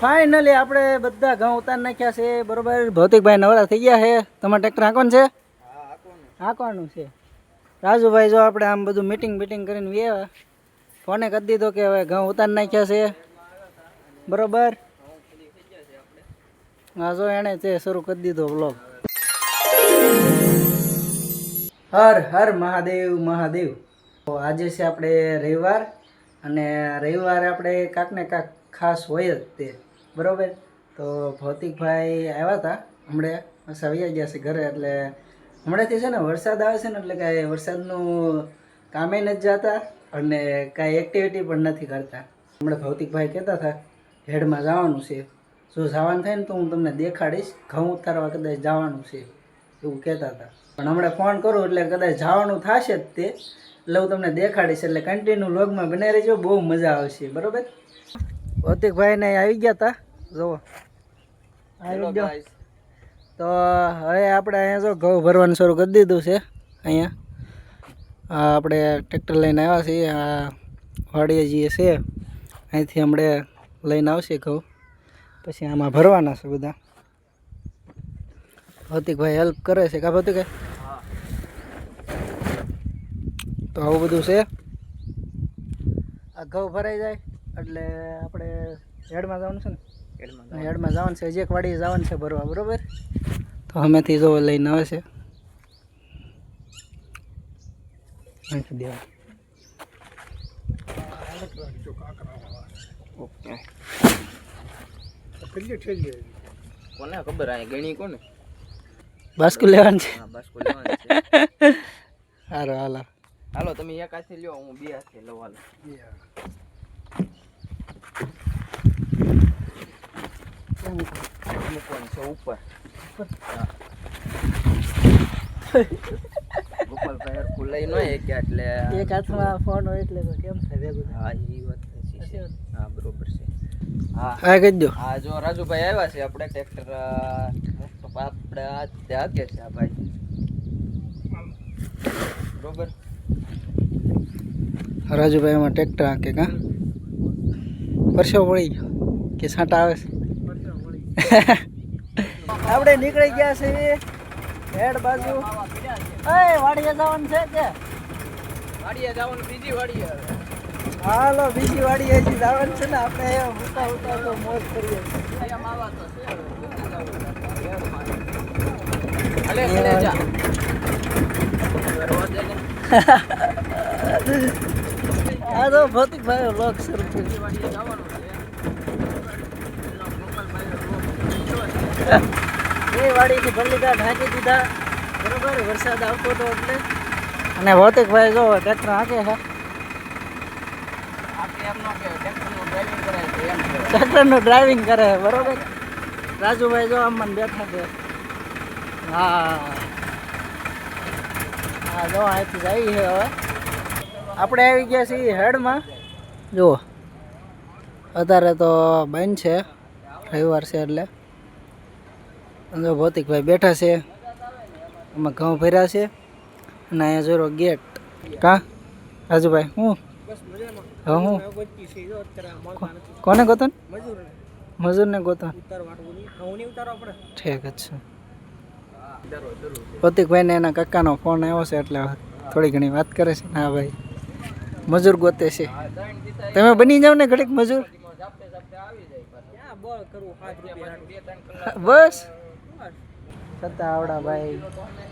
Finally આપણે બધા ઘઉં ઉતાર નાખ્યા છે બરોબર. ભૌતિકભાઈ નવરા થઈ ગયા છે. તમારે ટ્રેક્ટર હાંકવાનું છે? હાંકવાનું છે. રાજુભાઈ જો આપણે આમ બધું મીટિંગ કરીને વ્યા ફોને કરી દીધો કે હવે ઘઉં ઉતાર નાખ્યા છે બરોબર. હા જો એણે તે શરૂ કરી દીધો વ્લોગ. હર હર મહાદેવ મહાદેવ. તો આજે છે આપણે રવિવાર અને રવિવારે આપણે કાંક ને કાંક ખાસ હોય જ તે બરાબર. તો ભૌતિકભાઈ આવ્યા હતા હમણાં બસ આવી ગયા છે ઘરે. એટલે હમણાંથી છે ને વરસાદ આવે છે ને એટલે કાંઈ વરસાદનું કામે નથી જતા અને કાંઈ એક્ટિવિટી પણ નથી કરતા. હમણાં ભૌતિકભાઈ કહેતા હતા હેડમાં જવાનું છે. જો જવાનું થાય ને તો હું તમને દેખાડીશ. ઘઉં ઉતારવા કદાચ જવાનું છે એવું કહેતા હતા. પણ હમણાં ફોન કરું એટલે કદાચ જવાનું થશે જ તે એટલે હું તમને દેખાડીશ. એટલે કન્ટિન્યુ વ્લોગમાં બનાવી રહેજો, બહુ મજા આવશે બરાબર. ભૌતિકભાઈને આવી ગયા હતા જુઓ આવી ગયો. તો હવે આપણે અહીંયા જો ઘઉં ભરવાનું શરૂ કરી દીધું છે. અહીંયા આપણે ટ્રેક્ટર લઈને આવ્યા છીએ. આ વાડીએ જઈએ છે અહીંથી હમણાં લઈને આવશે ઘઉં. પછી આમાં ભરવાના છે બધા. ભૌતિકભાઈ હેલ્પ કરે છે કા ભૌતિકભાઈ? તો આવું બધું છે. આ ઘઉં ભરાઈ જાય એટલે આપણે હેડમાં જવાનું છે ને હેડમાં જવાનું છે. હજી એક વાડીએ જવાનું છે ભરવા બરાબર. તો અમેથી જો લઈને આવે છે અહીંથી દેવા. ઓકે કોને ખબર આ ગણી કોને બાસ્કુ લેવાનું છે. હા બાસ્કુ લેવાનું છે. હાલો હાલો હાલો તમે એક હાથે લ્યો હું બે હાથે લઉં. હાલો મૂકવાનું છે ઉપર. ગોપાલભાઈ ખુલ્લાઈ ન કે એટલે એક હાથમાં ફોન હોય એટલે તો કેમ થાય ભેગું? હા એ વાત છે. હા બરોબર છે. હા હા કહી દો. હા જો રાજુભાઈ આવ્યા છે આપણે ટ્રેક્ટર આપણે હાથે હાકે છે આ ભાઈ બરોબર. રાજુભાઈ એમાં ટ્રેક્ટર હાકે કા પરસો પડી ગયો કે છાંટા આવે છે? આપણે નીકળી ગયા છે હેડ બાજુ. વાડીએ જવાનું છે કે વાડીએ જવાનું? બીજી વાડીએ આવે. હાલો બીજી વાડીએ હજી જવાનું છે ને. આપણે ઉતા તો મોજ કરીએ. હા તો ભૌતિકભાઈ વ્લોગ શરૂ થયો. એ વાડીથી ભરી લીધા, ઢાંકી દીધા બરોબર. વરસાદ આવતો હતો એટલે. અને ભૌતિકભાઈ જો ટ્રેક્ટર હાંકે છે. ટ્રેક્ટરનું ડ્રાઇવિંગ કરે બરોબર. રાજુભાઈ જો આમ મને બેઠા છે. હા હા જો અહીંથી જઈએ છે હવે. આપણે આવી ગયા છીએ હેડમાં. જુઓ અત્યારે તો બંધ છે, રવિવાર છે એટલે. જો ભૌતિકભાઈ બેઠા છે. એમાં ઘઉં ભર્યા છે અને અહીંયા જોરો ગેટ કા રાજુભાઈ હું હા હું કોને ગોતો? મજૂરને ગોતો. ઠીક જ છે. ભૌતિકભાઈને એના કાકાનો ફોન આવ્યો છે એટલે થોડી ઘણી વાત કરે છે. હા ભાઈ મજૂર ગોતે છે. તમે બની જાવ ને ઘડીક મજૂર. બસ છતાં આવડા ભાઈ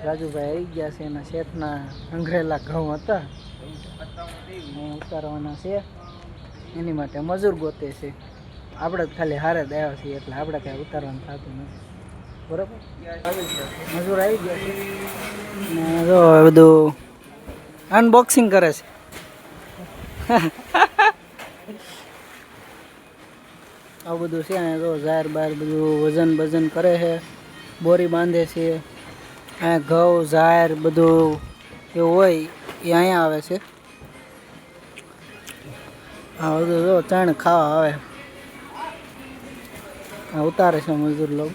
રાજુભાઈ આવી ગયા છે. એના શેઠના અંઘરેલા ઘઉં હતા ઉતારવાના છે એની માટે મજૂર ગોતે છે. આપણે જ ખાલી હારે જ આવ્યા છીએ એટલે આપણે કાંઈ ઉતારવાનું થતું નથી બરાબર. મજૂર આવી ગયા છે ને જો બધું અનબોક્સિંગ કરે છે. આવું બધું છે અહીંયા જો જાહેર બહાર બધું વજન કરે છે. બોરી બાંધે છે. અહીંયા ઘઉં જાહેર બધું એવું હોય એ અહીંયા આવે છે. હા બધું જો ચણ ખાવા આવે. હા ઉતારે છે મજૂર લોકો.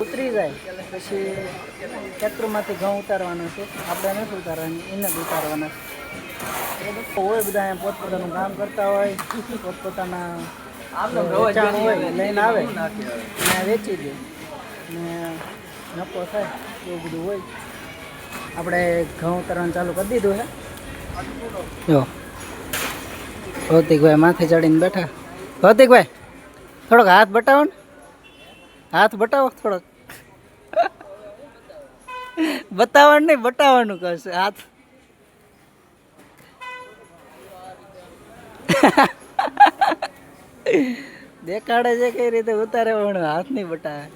ઉતરી જાય પછી ટ્રેક્ટરમાંથી ઘઉં ઉતારવાના છે. આપણે નથી ઉતારવાની, એને જ ઉતારવાના છે. હોય બધા અહીંયા પોતપોતાનું કામ કરતા હોય, પોતપોતાના આમ તો રોજ વેચાણ હોય લઈને આવે હું નાખી આવે. અને વેચી દે ને નફો થાય એવું બધું હોય. આપણે ઘઉં તરવાનું ચાલુ કરી દીધું છે. જો ભૌતિકભાઈ માથે ચડીને બેઠા. ભૌતિકભાઈ થોડોક હાથ બતાવો ને, હાથ બતાવો થોડોક. બતાવવાનું નહીં, બતાવવાનું કહશે હાથ. દેખાડે છે કઈ રીતે ઉતારે પણ હાથ નહીં બતાવે.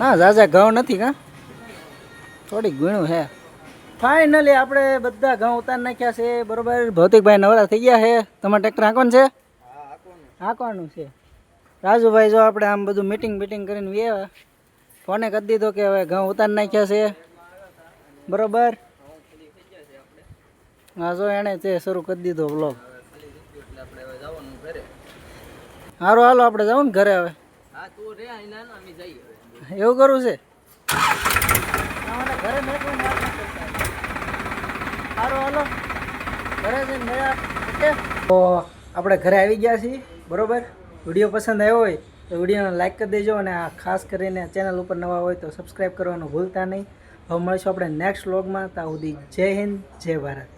ના ઝાઝા ઘઉં નથી કા, થોડીક ગુણું હે. ફાઇનલી આપણે બધા ઘઉં ઉતારી નાખ્યા છે. બરોબર, ભૌતિકભાઈ નવરા થઈ ગયા છે. તમારે ટ્રેક્ટર હાંકવાનું છે? હાંકવાનું છે. રાજુભાઈ જો આપણે આમ બધું મીટિંગ કરીને વ્યા ફોને કરી દીધો કે હવે ઘઉં ઉતારી નાખ્યા છે. બરોબર, હા જો એણે તે શરૂ કરી દીધો વ્લોગ. એટલે આપણે હવે જવાનું ઘરે. સારું હાલો આપણે જાવ ને ઘરે હવે. હા તું રે અહીં ના અમે જઈએ હવે. એવું કરવું છે? ઘરે મેકવાની વાત નથી કરતા. સારું હાલો ઘરે જઈને મળ્યા. ઓકે, તો આપણે ઘરે આવી ગયા છીએ. બરોબર, વિડીયો પસંદ આવ્યો હોય તો વિડીયોને લાઈક કરી દેજો અને આ ખાસ કરીને ચેનલ ઉપર નવા હોય તો સબસ્ક્રાઈબ કરવાનું ભૂલતા નહીં. હવે મળીશું આપણે નેક્સ્ટ વ્લોગમાં. ત્યાં સુધી જય હિન્દ, જય ભારત.